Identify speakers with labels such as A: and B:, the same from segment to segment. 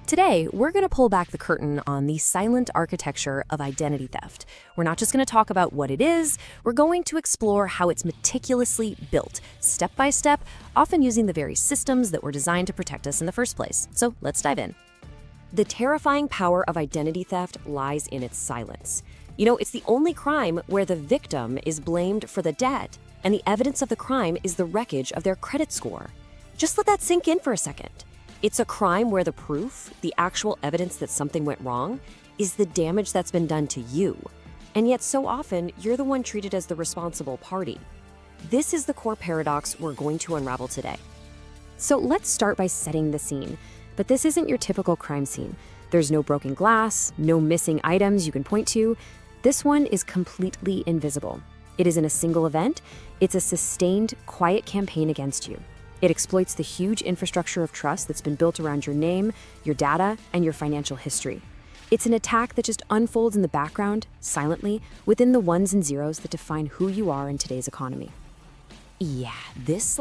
A: Today, we're going to pull back the curtain on the silent architecture of identity theft. We're not just going to talk about what it is, we're going to explore how it's meticulously built, step by step, often using the very systems that were designed to protect us in the first place. So let's dive in. The terrifying power of identity theft lies in its silence. It's the only crime where the victim is blamed for the debt, and the evidence of the crime is the wreckage of their credit score. Just let that sink in for a second. It's a crime where the proof, the actual evidence that something went wrong, is the damage that's been done to you. And yet so often, you're the one treated as the responsible party. This is the core paradox we're going to unravel today. So let's start by setting the scene. But this isn't your typical crime scene. There's no broken glass, no missing items you can point to. This one is completely invisible. It isn't a single event. It's a sustained, quiet campaign against you. It exploits the huge infrastructure of trust that's been built around your name, your data, and your financial history. It's an attack that just unfolds in the background, silently, within the ones and zeros that define who you are in today's economy. Yeah, this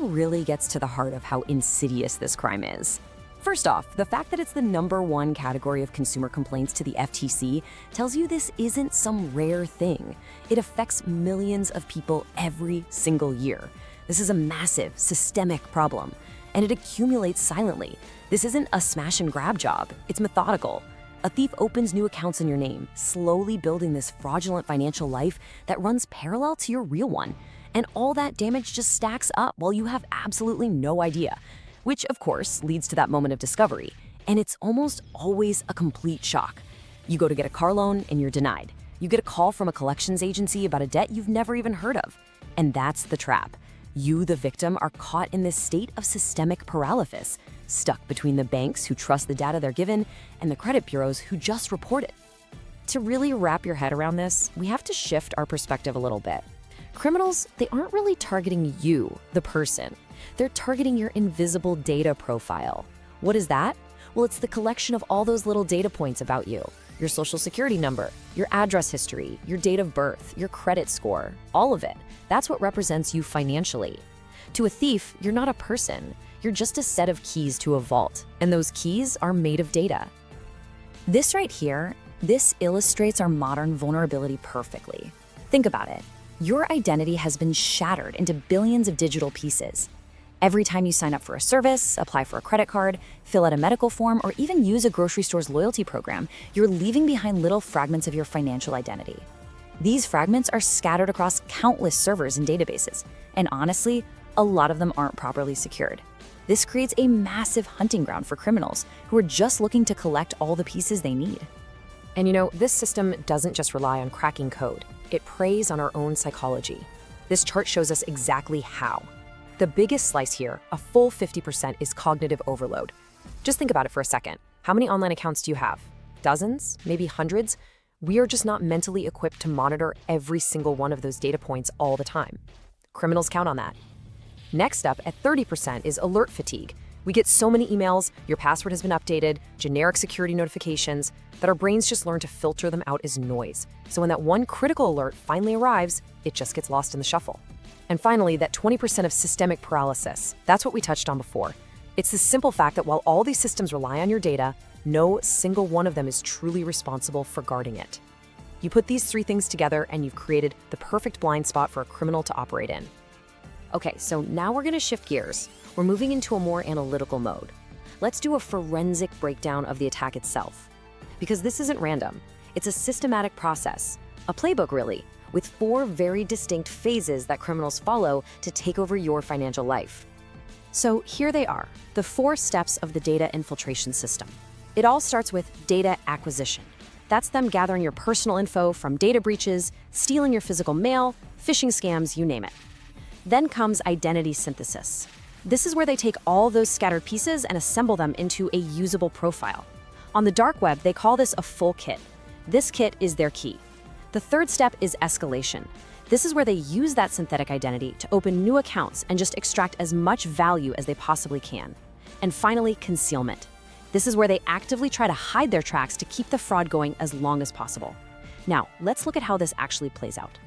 A: really gets to the heart of how insidious this crime is. First off, the fact that it's the #1 category of consumer complaints to the FTC tells you this isn't some rare thing. It affects millions of people every single year. This is a massive, systemic problem, and it accumulates silently. This isn't a smash and grab job, it's methodical. A thief opens new accounts in your name, slowly building this fraudulent financial life that runs parallel to your real one. And all that damage just stacks up while you have absolutely no idea, which of course leads to that moment of discovery. And it's almost always a complete shock. You go to get a car loan and you're denied. You get a call from a collections agency about a debt you've never even heard of. And that's the trap. You, the victim, are caught in this state of systemic paralysis, stuck between the banks who trust the data they're given and the credit bureaus who just report it. To really wrap your head around this, we have to shift our perspective a little bit. Criminals, they aren't really targeting you, the person. They're targeting your invisible data profile. What is that? Well, it's the collection of all those little data points about you. Your social security number, your address history, your date of birth, your credit score, all of it. That's what represents you financially. To a thief, you're not a person. You're just a set of keys to a vault, and those keys are made of data. This right here, this illustrates our modern vulnerability perfectly. Think about it. Your identity has been shattered into billions of digital pieces. Every time you sign up for a service, apply for a credit card, fill out a medical form, or even use a grocery store's loyalty program, you're leaving behind little fragments of your financial identity. These fragments are scattered across countless servers and databases, and honestly, a lot of them aren't properly secured. This creates a massive hunting ground for criminals who are just looking to collect all the pieces they need. And this system doesn't just rely on cracking code. It preys on our own psychology. This chart shows us exactly how. The biggest slice here, a full 50%, is cognitive overload. Just think about it for a second. How many online accounts do you have? Dozens? Maybe hundreds? We are just not mentally equipped to monitor every single one of those data points all the time. Criminals count on that. Next up, at 30%, is alert fatigue. We get so many emails, your password has been updated, generic security notifications, that our brains just learn to filter them out as noise. So when that one critical alert finally arrives, it just gets lost in the shuffle. And finally, that 20% of systemic paralysis. That's what we touched on before. It's the simple fact that while all these systems rely on your data, no single one of them is truly responsible for guarding it. You put these three things together and you've created the perfect blind spot for a criminal to operate in. Okay, so now we're going to shift gears. We're moving into a more analytical mode. Let's do a forensic breakdown of the attack itself. Because this isn't random. It's a systematic process, a playbook really, with 4 very distinct phases that criminals follow to take over your financial life. So here they are, the 4 steps of the Data Infiltration System. It all starts with data acquisition. That's them gathering your personal info from data breaches, stealing your physical mail, phishing scams, you name it. Then comes identity synthesis. This is where they take all those scattered pieces and assemble them into a usable profile. On the dark web, they call this a full kit. This kit is their key. The third step is escalation. This is where they use that synthetic identity to open new accounts and just extract as much value as they possibly can. And finally, concealment. This is where they actively try to hide their tracks to keep the fraud going as long as possible. Now, let's look at how this actually plays out.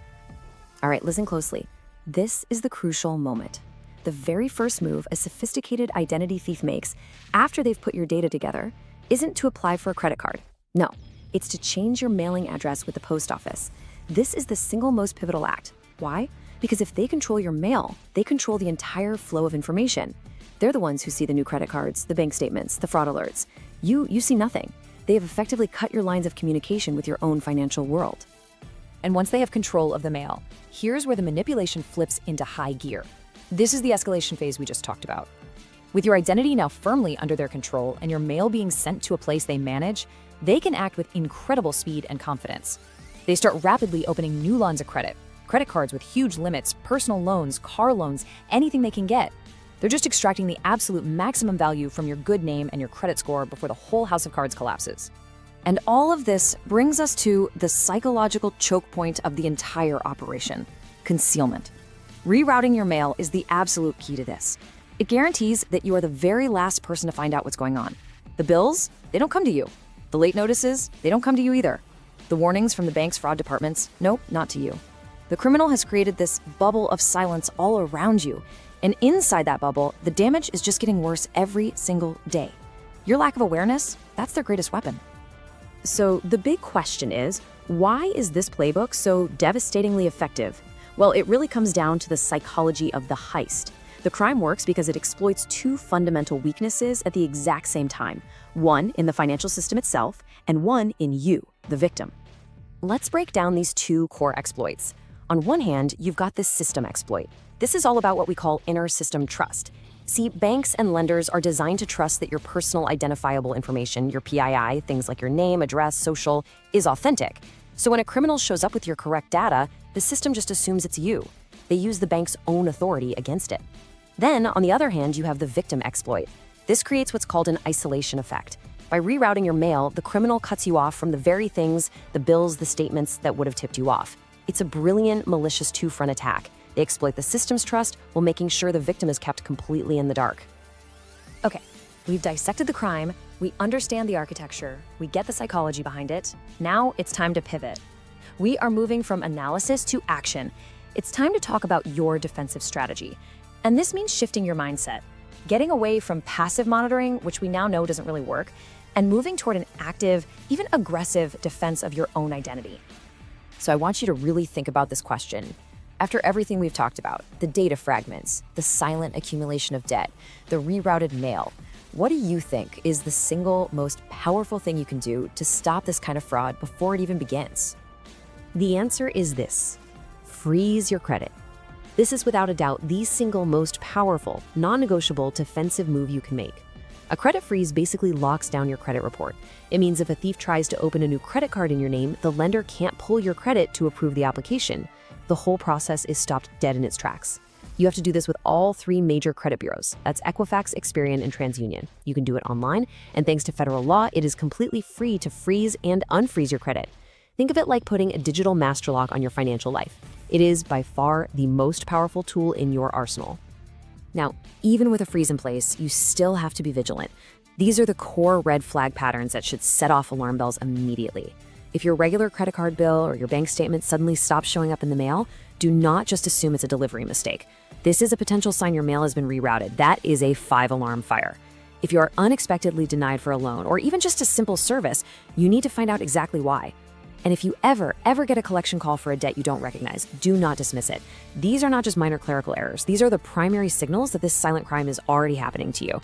A: All right, listen closely. This is the crucial moment. the very first move a sophisticated identity thief makes after they've put your data together isn't to apply for a credit card. No, it's to change your mailing address with the post office. This is the single most pivotal act. Why? Because if they control your mail, they control the entire flow of information. They're the ones who see the new credit cards, the bank statements, the fraud alerts. You see nothing. They have effectively cut your lines of communication with your own financial world.
B: And once they have control of the mail, here's where the manipulation flips into high gear. This is the escalation phase we just talked about. With your identity now firmly under their control and your mail being sent to a place they manage, they can act with incredible speed and confidence. They start rapidly opening new lines of credit cards with huge limits, personal loans, car loans, anything they can get. They're just extracting the absolute maximum value from your good name and your credit score before the whole house of cards collapses.
A: And all of this brings us to the psychological choke point of the entire operation: concealment. Rerouting your mail is the absolute key to this. It guarantees that you are the very last person to find out what's going on. The bills, they don't come to you. The late notices, they don't come to you either. The warnings from the bank's fraud departments, nope, not to you. The criminal has created this bubble of silence all around you. And inside that bubble, the damage is just getting worse every single day. Your lack of awareness, that's their greatest weapon. So the big question is, why is this playbook so devastatingly effective? Well, it really comes down to the psychology of the heist. The crime works because it exploits two fundamental weaknesses at the exact same time. One in the financial system itself, and one in you, the victim. Let's break down these two core exploits. On one hand, you've got this system exploit. This is all about what we call inner system trust. See, banks and lenders are designed to trust that your personal identifiable information, your PII, things like your name, address, social, is authentic. So when a criminal shows up with your correct data, the system just assumes it's you. They use the bank's own authority against it. Then, on the other hand, you have the victim exploit. This creates what's called an isolation effect. By rerouting your mail, the criminal cuts you off from the very things, the bills, the statements that would have tipped you off. It's a brilliant, malicious two-front attack. They exploit the system's trust while making sure the victim is kept completely in the dark. Okay, we've dissected the crime, we understand the architecture, we get the psychology behind it. Now it's time to pivot. We are moving from analysis to action. It's time to talk about your defensive strategy. And this means shifting your mindset, getting away from passive monitoring, which we now know doesn't really work, and moving toward an active, even aggressive defense of your own identity. So I want you to really think about this question. After everything we've talked about, the data fragments, the silent accumulation of debt, the rerouted mail, what do you think is the single most powerful thing you can do to stop this kind of fraud before it even begins? The answer is this: freeze your credit. This is without a doubt the single most powerful, non-negotiable defensive move you can make. A credit freeze basically locks down your credit report. It means if a thief tries to open a new credit card in your name, the lender can't pull your credit to approve the application. The whole process is stopped dead in its tracks. You have to do this with all three major credit bureaus. That's Equifax, Experian, and TransUnion. You can do it online, and thanks to federal law, it is completely free to freeze and unfreeze your credit. Think of it like putting a digital master lock on your financial life. It is by far the most powerful tool in your arsenal. Now, even with a freeze in place, you still have to be vigilant. These are the core red flag patterns that should set off alarm bells immediately. If your regular credit card bill or your bank statement suddenly stops showing up in the mail, do not just assume it's a delivery mistake. This is a potential sign your mail has been rerouted. That is a 5-alarm fire. If you are unexpectedly denied for a loan or even just a simple service, you need to find out exactly why. And if you ever get a collection call for a debt you don't recognize, do not dismiss it. These are not just minor clerical errors. These are the primary signals that this silent crime is already happening to you.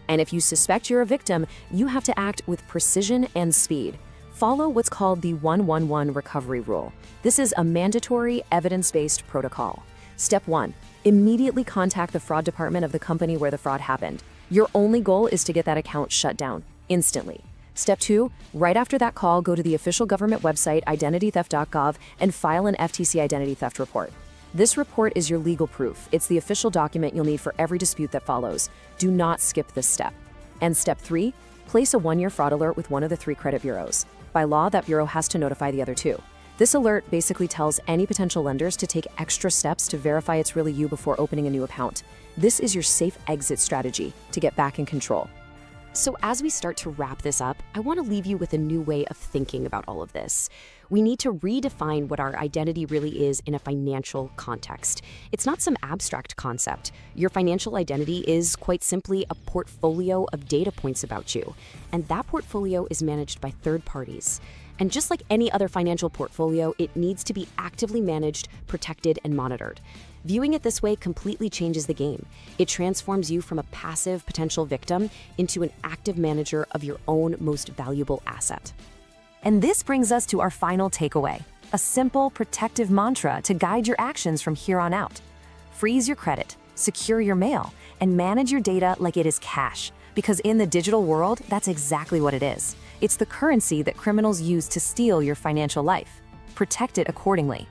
A: And if you suspect you're a victim, you have to act with precision and speed. Follow what's called the 111 recovery rule. This is a mandatory evidence-based protocol. Step 1, immediately contact the fraud department of the company where the fraud happened. Your only goal is to get that account shut down instantly. Step 2, right after that call, go to the official government website, identitytheft.gov, and file an FTC identity theft report. This report is your legal proof. It's the official document you'll need for every dispute that follows. Do not skip this step. And step 3, place a 1-year fraud alert with one of the 3 credit bureaus. By law, that bureau has to notify the other 2. This alert basically tells any potential lenders to take extra steps to verify it's really you before opening a new account. This is your safe exit strategy to get back in control. So as we start to wrap this up, I want to leave you with a new way of thinking about all of this. We need to redefine what our identity really is in a financial context. It's not some abstract concept. Your financial identity is quite simply a portfolio of data points about you, and that portfolio is managed by third parties. And just like any other financial portfolio, it needs to be actively managed, protected, and monitored. Viewing it this way completely changes the game. It transforms you from a passive potential victim into an active manager of your own most valuable asset.
B: And this brings us to our final takeaway, a simple protective mantra to guide your actions from here on out. Freeze your credit, secure your mail, and manage your data like it is cash. Because in the digital world, that's exactly what it is. It's the currency that criminals use to steal your financial life. Protect it accordingly.